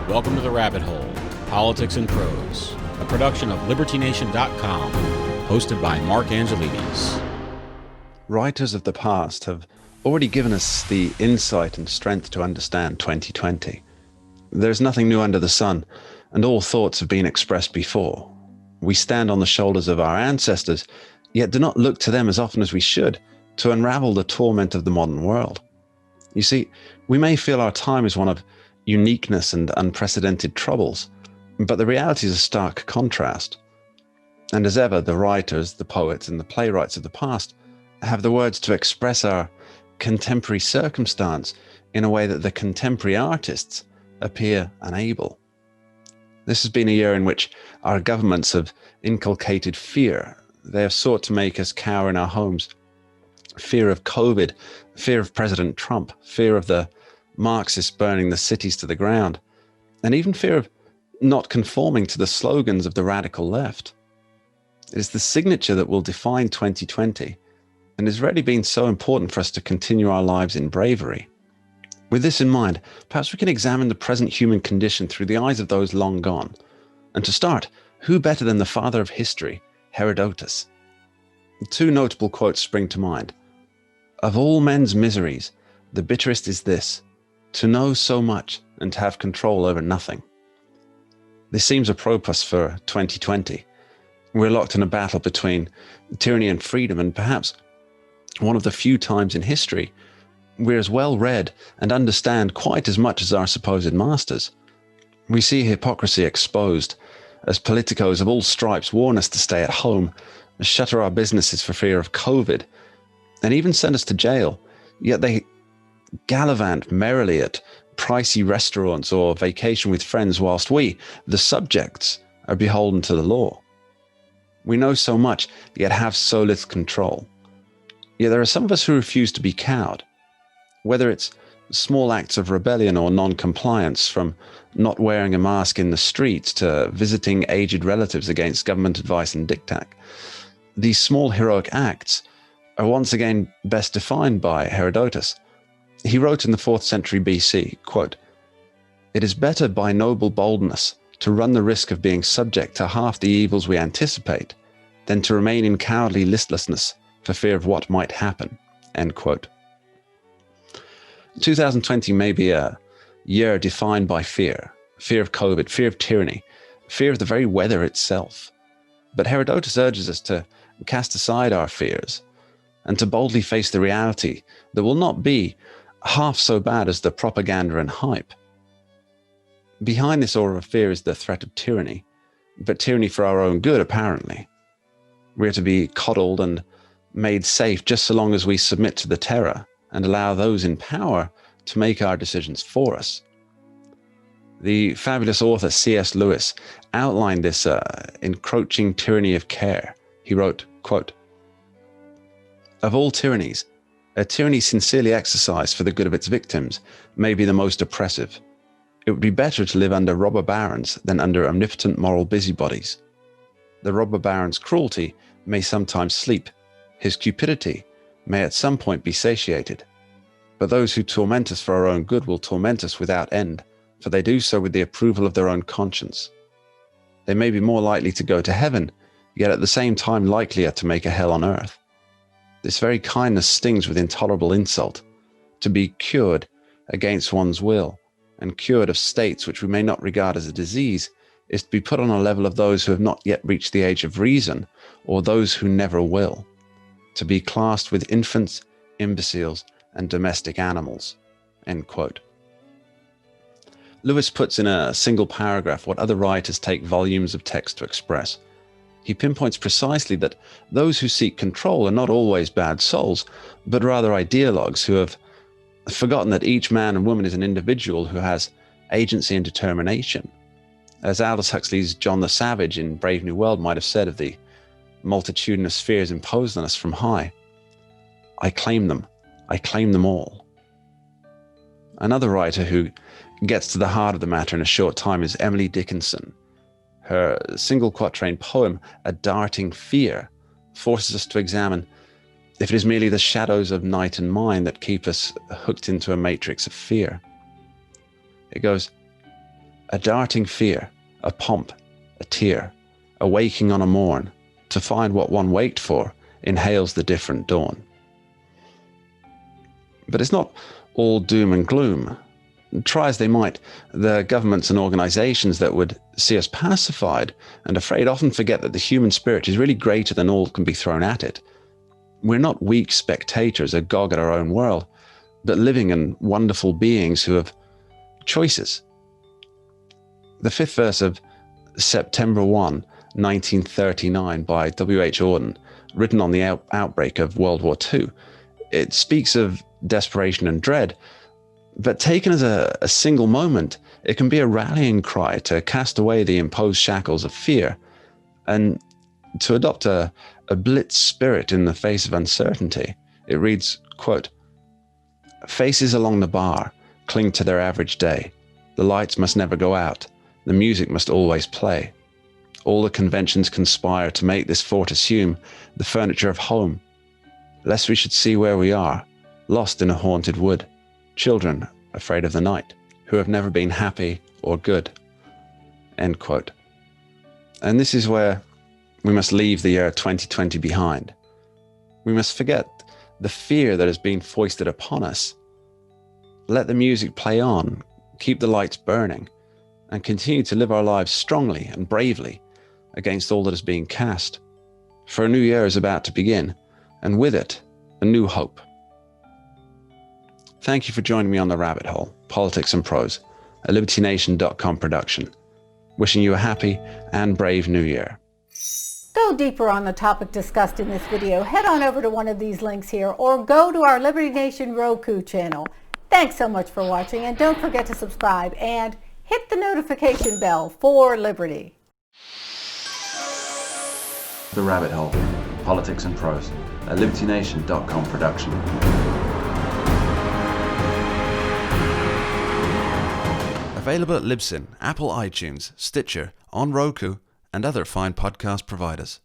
Welcome to The Rabbit Hole, Politics and Prose, a production of LibertyNation.com, hosted by Mark Angelides. Writers of the past have already given us the insight and strength to understand 2020. There's nothing new under the sun, and all thoughts have been expressed before. We stand on the shoulders of our ancestors, yet do not look to them as often as we should to unravel the torment of the modern world. You see, we may feel our time is one of uniqueness and unprecedented troubles, but the reality is a stark contrast. And as ever, the writers, the poets, and the playwrights of the past have the words to express our contemporary circumstance in a way that the contemporary artists appear unable. This has been a year in which our governments have inculcated fear. They have sought to make us cower in our homes. Fear of COVID, fear of President Trump, fear of the Marxists burning the cities to the ground, and even fear of not conforming to the slogans of the radical left. It is the signature that will define 2020 and has already been so important for us to continue our lives in bravery. With this in mind, perhaps we can examine the present human condition through the eyes of those long gone. And to start, who better than the father of history, Herodotus? Two notable quotes spring to mind. "Of all men's miseries, the bitterest is this, to know so much and to have control over nothing." This seems apropos for 2020. We're locked in a battle between tyranny and freedom, and perhaps one of the few times in history we're as well read and understand quite as much as our supposed masters. We see hypocrisy exposed as politicos of all stripes warn us to stay at home, shutter our businesses for fear of COVID, and even send us to jail, yet they gallivant merrily at pricey restaurants or vacation with friends whilst we, the subjects, are beholden to the law. We know so much, yet have so little control. Yet there are some of us who refuse to be cowed, whether it's small acts of rebellion or non-compliance, from not wearing a mask in the streets to visiting aged relatives against government advice and diktat. These small heroic acts are once again best defined by Herodotus. He wrote in the 4th century BC, quote, "It is better by noble boldness to run the risk of being subject to half the evils we anticipate than to remain in cowardly listlessness for fear of what might happen," end quote. 2020 may be a year defined by fear of COVID, fear of tyranny, fear of the very weather itself. But Herodotus urges us to cast aside our fears and to boldly face the reality that will not be half so bad as the propaganda and hype. Behind this aura of fear is the threat of tyranny, but tyranny for our own good, apparently. We are to be coddled and made safe just so long as we submit to the terror and allow those in power to make our decisions for us. The fabulous author C.S. Lewis outlined this encroaching tyranny of care. He wrote, quote, "Of all tyrannies, a tyranny sincerely exercised for the good of its victims may be the most oppressive. It would be better to live under robber barons than under omnipotent moral busybodies. The robber baron's cruelty may sometimes sleep. His cupidity may at some point be satiated. But those who torment us for our own good will torment us without end, for they do so with the approval of their own conscience. They may be more likely to go to heaven, yet at the same time likelier to make a hell on earth. This very kindness stings with intolerable insult. To be cured against one's will, and cured of states which we may not regard as a disease, is to be put on a level of those who have not yet reached the age of reason, or those who never will. To be classed with infants, imbeciles, and domestic animals," end quote. Lewis puts in a single paragraph what other writers take volumes of text to express. He pinpoints precisely that those who seek control are not always bad souls, but rather ideologues who have forgotten that each man and woman is an individual who has agency and determination. As Aldous Huxley's John the Savage in Brave New World might have said of the multitudinous fears imposed on us from high, I claim them all." Another writer who gets to the heart of the matter in a short time is Emily Dickinson. Her single quatrain poem, A Darting Fear, forces us to examine if it is merely the shadows of night and mind that keep us hooked into a matrix of fear. It goes, a darting fear, a pomp, a tear, a waking on a morn, to find what one waked for inhales the different dawn. But it's not all doom and gloom. Try as they might, the governments and organizations that would see us pacified and afraid often forget that the human spirit is really greater than all can be thrown at it. We're not weak spectators agog at our own world, but living and wonderful beings who have choices. The fifth verse of September 1, 1939 by W.H. Auden, written on the outbreak of World War II, it speaks of desperation and dread, but taken as a single moment, it can be a rallying cry to cast away the imposed shackles of fear and to adopt a blitz spirit in the face of uncertainty. It reads, quote, "Faces along the bar cling to their average day. The lights must never go out. The music must always play. All the conventions conspire to make this fort assume the furniture of home, lest we should see where we are, lost in a haunted wood, children afraid of the night, who have never been happy or good." End quote. And this is where we must leave the year 2020 behind. We must forget the fear that has been foisted upon us. Let the music play on, keep the lights burning, and continue to live our lives strongly and bravely against all that is being cast. For a new year is about to begin, and with it, a new hope. Thank you for joining me on The Rabbit Hole, Politics and Prose, a LibertyNation.com production. Wishing you a happy and brave new year. Go deeper on the topic discussed in this video, head on over to one of these links here or go to our Liberty Nation Roku channel. Thanks so much for watching, and don't forget to subscribe and hit the notification bell for Liberty. The Rabbit Hole, Politics and Prose, a LibertyNation.com production. Available at Libsyn, Apple iTunes, Stitcher, on Roku, and other fine podcast providers.